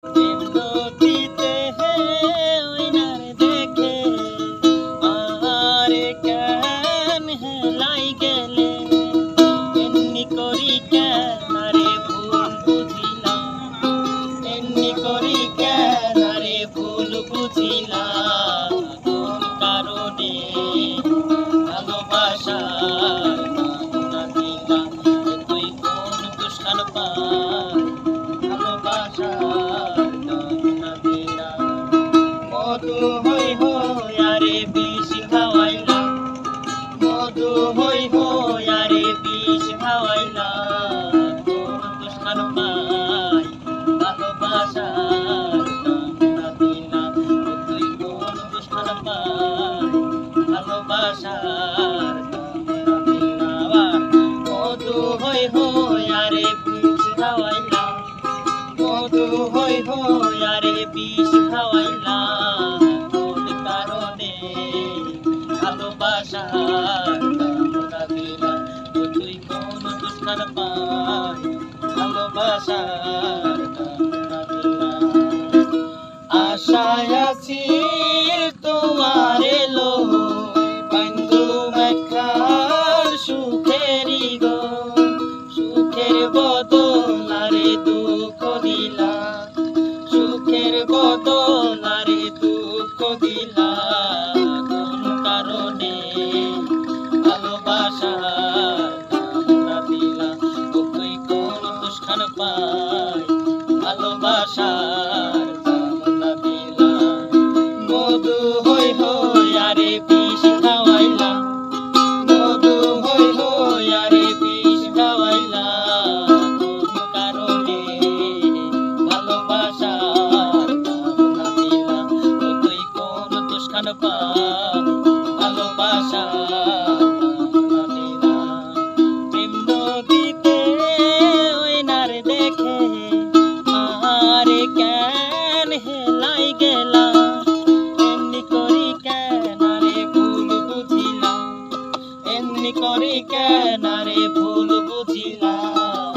প্রেম নদীতে ওই নার দেখে আরে কেন হেলাই গেলে এমনি করি কেন রে ভুল বুঝিলাম এমনি করি কেন রে ভুল বুঝিলাম কোন কারণে ভালোবাসার না দিলাম তুই কোন দুষ্কান পাই ভালোবাসার না দিলাম মধু হই হই আরে বিষ খাওয়াইলা মধু হই হই আরে বিষ খাওয়াইলা কোন দুষ্কান পাই ভালোবাসার না দিলাম তুই কোন দুষ্কান পাই ভালোবাসার না দিলাম মধু হই হই আরে বিষ খাওয়াইলা মধু হই হই আরে বিষ খাওয়াইলা কোন কারণে ভালোবাসার না দিলাম তুই কোন দুষ্কান পাই ভালোবাসার না দিলাম আশায় আছি তোমার এলো বন্ধু মেখার সুখেরই গো সুখের বদল আরে দুঃখ দিলা সুখের বদল আরে দুঃখ দিলা কোন কারণে ভালোবাসার না দিলা তুই কোন দুষ্কান পাই ভালোবাসার না দিলা মধু হই হই আরে বিষ খাওয়াইলা মধু হই হই আরে বিষ খাওয়াইলা কোন কারণে ভালোবাসার না দিলা তুই কোন দুষ্কান পাই ভালোবাসার না দিলা প্রেম নদীতে ওই নার দেখে আরে কেন হেলাই গেলা এমনি করি কেন রে ভুল বুঝিলাম এমনি করি কেন রে ভুল বুঝিলাম